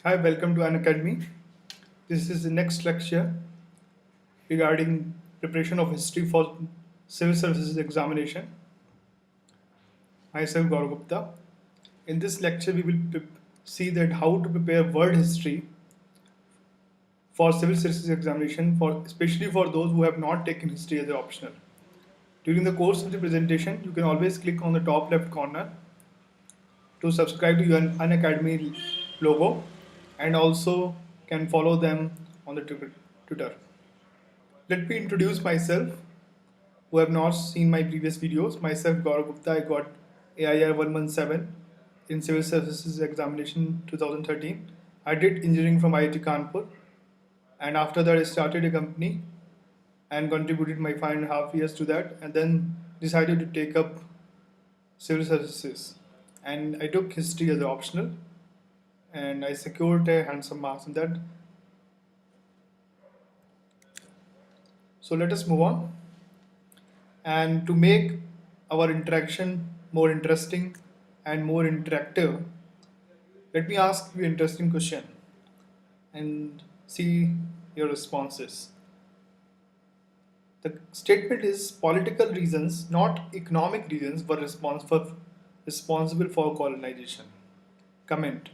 Hi, welcome to an academy. This is the next lecture regarding preparation of history for civil services examination. Myself Gaurav Gupta. In this lecture, we will see that how to prepare world history for civil services examination, for especially for those who have not taken history as an optional. During the course of the presentation, you can always click on the top left corner to subscribe to your Unacademy logo, and also can follow them on the Twitter. Let me introduce myself who have not seen my previous videos. Myself Gaurav Gupta, I got AIR 117 in Civil Services Examination 2013. I did engineering from IIT Kanpur, and after that I started a company and contributed my 5.5 years to that, and then decided to take up civil services. And I took history as an optional, and I secured a handsome marks in that. So let us move on. And to make our interaction more interesting and more interactive, let me ask you an interesting question and see your responses. The statement is political reasons, not economic reasons, were responsible for colonization. Comment.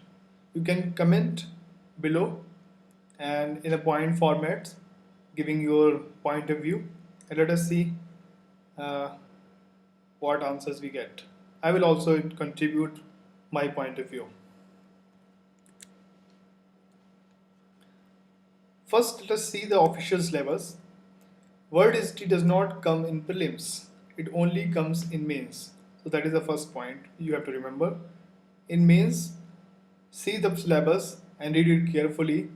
You can comment below and in a point format, giving your point of view. And let us see uh, what answers we get. I will also contribute my point of view. First, let us see the official syllabus. World history does not come in prelims, it only comes in mains. So, that is the first point you have to remember. In mains, see the syllabus and read it carefully.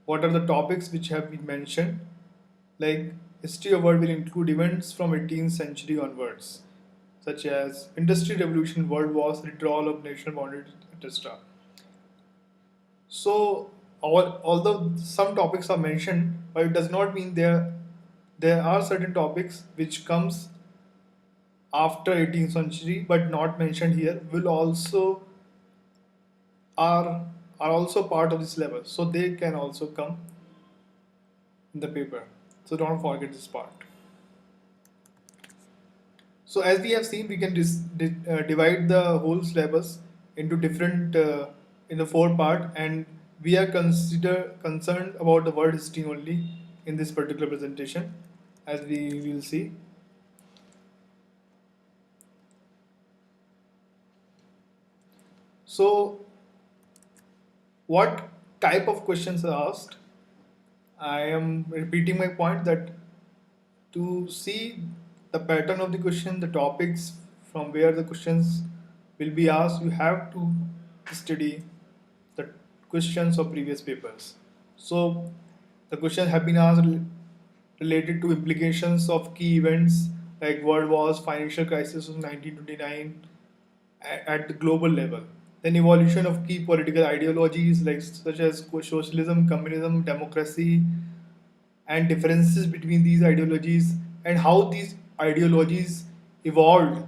What are the topics which have been mentioned? Like history of world will include events from 18th century onwards, such as Industrial Revolution, World Wars, withdrawal of national boundaries, etc. So, although some topics are mentioned, but it does not mean there are certain topics which comes after 18th century but not mentioned here will also are are also part of the syllabus, so they can also come in the paper. So don't forget this part. So as we have seen, we can divide the whole syllabus into different in the four part, and we are concerned about the world history only in this particular presentation, as we will see. So, what type of questions are asked? I am repeating my point that to see the pattern of the question, the topics from where the questions will be asked, you have to study the questions of previous papers. So the questions have been asked related to implications of key events like world wars, financial crisis of 1929 at the global level. Then evolution of key political ideologies like such as socialism, communism, democracy, and differences between these ideologies and how these ideologies evolved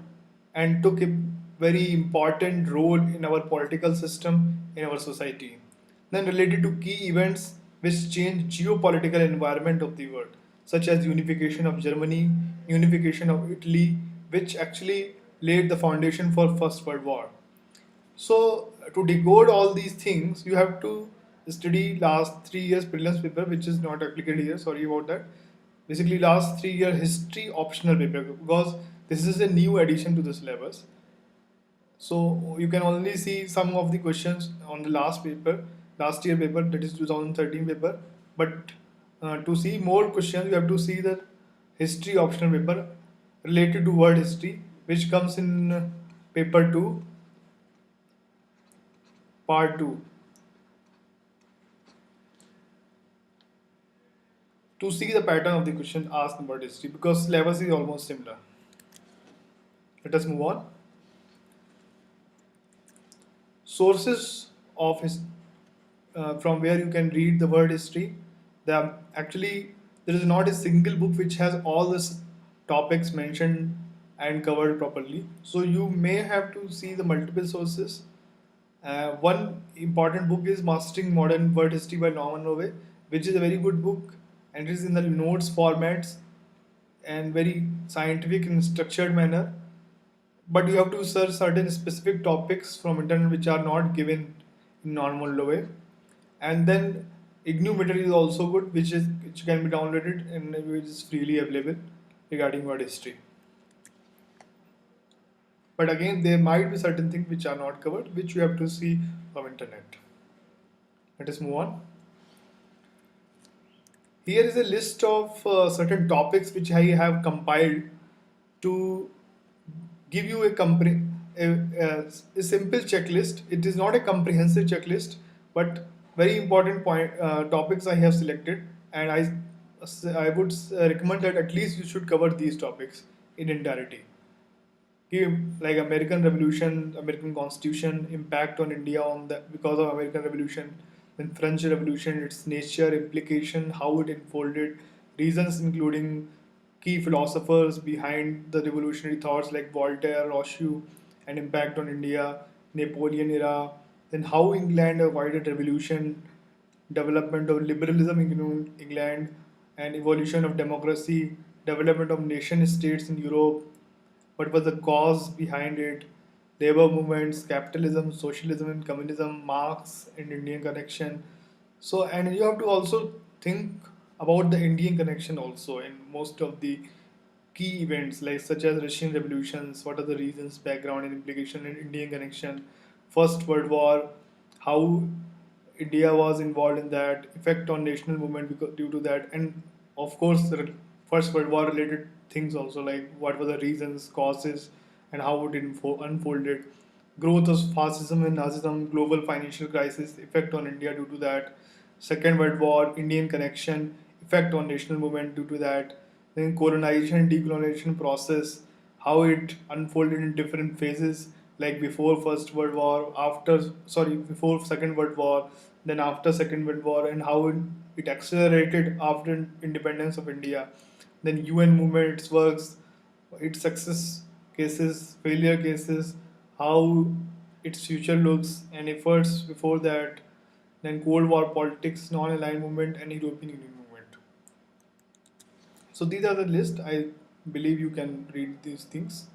and took a very important role in our political system in our society. Then related to key events which changed geopolitical environment of the world, such as unification of Germany, unification of Italy, which actually laid the foundation for First World War. So to decode all these things, you have to study last 3 years prelims paper, which is not applicable here. Sorry about that. Basically, last 3 year history optional paper, because this is a new addition to the syllabus. So you can only see some of the questions on the last paper, last year paper, that is 2013 paper. But to see more questions, you have to see the history optional paper related to world history, which comes in paper 2, part 2. To see the pattern of the question asked about history, because syllabus is almost similar. Let us move on. Sources of his from where you can read the word history. There is not a single book which has all these topics mentioned and covered properly. So you may have to see the multiple sources One important book is Mastering Modern World History by Norman Lowe, which is a very good book and it is in the notes formats and very scientific and structured manner. But you have to search certain specific topics from internet which are not given in normal way. And then IGNU material is also good, which can be downloaded and which is freely available regarding world history. But again, there might be certain things which are not covered, which you have to see from internet. Let us move on. Here is a list of certain topics which I have compiled to give you a simple checklist. It is not a comprehensive checklist, but very important topics I have selected, and I would recommend that at least you should cover these topics in entirety. Like American Revolution, American Constitution, impact on India on the because of American Revolution, then French Revolution, its nature, implication, how it unfolded, reasons including key philosophers behind the revolutionary thoughts like Voltaire, Rousseau, and impact on India, Napoleon era, then how England avoided revolution, development of liberalism in England, and evolution of democracy, development of nation states in Europe, what was the cause behind it, labor movements, capitalism, socialism, and communism, Marx and Indian connection. So, and you have to also think about the Indian connection also in most of the key events, like such as Russian revolutions, what are the reasons, background, and implication in Indian connection, First World War, how India was involved in that, effect on national movement because, due to that, and of course, the First World War related things also, like what were the reasons, causes, and how it unfolded, growth of fascism and Nazism, global financial crisis, effect on India due to that, Second World War, Indian connection, effect on national movement due to that, then colonization and decolonization process, how it unfolded in different phases, like before First World War, before Second World War, then after Second World War, and how it accelerated after independence of India. Then UN movement, its works, its success cases, failure cases, how its future looks, and efforts before that. Then Cold War politics, non-aligned movement, and European Union movement. So these are the list. I believe you can read these things.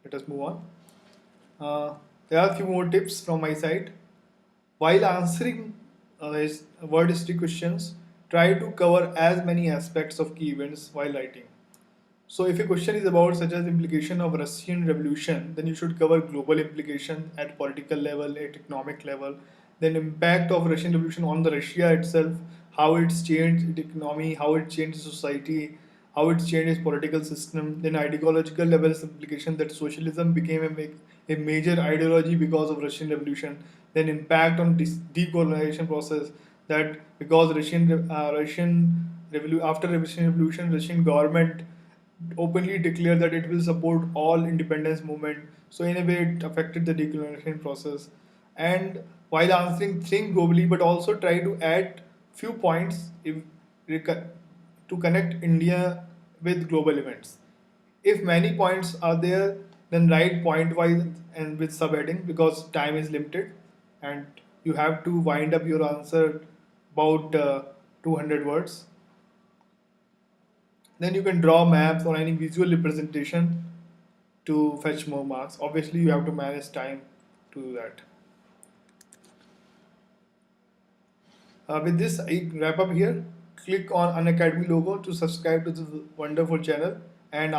Let us move on. There are a few more tips from my side. While answering word history questions, try to cover as many aspects of key events while writing. So if a question is about such as implication of Russian revolution, then you should cover global implication at political level, at economic level, then impact of Russian revolution on the Russia itself, how it's changed its economy, how it changed society, how it's changed its political system, then ideological levels implication that socialism became a major ideology because of Russian revolution, then impact on decolonization process that because after Russian revolution, Russian government openly declared that it will support all independence movement. So in a way, it affected the decolonization process. And while answering, think globally, but also try to add few points to connect India with global events. If many points are there, then write point wise and with subheading because time is limited, and you have to wind up your answer about 200 words. Then you can draw maps or any visual representation to fetch more marks. Obviously, you have to manage time to do that. With this, I wrap up here. Click on Unacademy logo to subscribe to this wonderful channel, and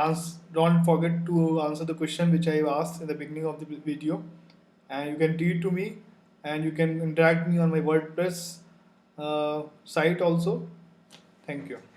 don't forget to answer the question which I asked in the beginning of the video. And you can tweet to me, and you can interact me on my WordPress site also. Thank you.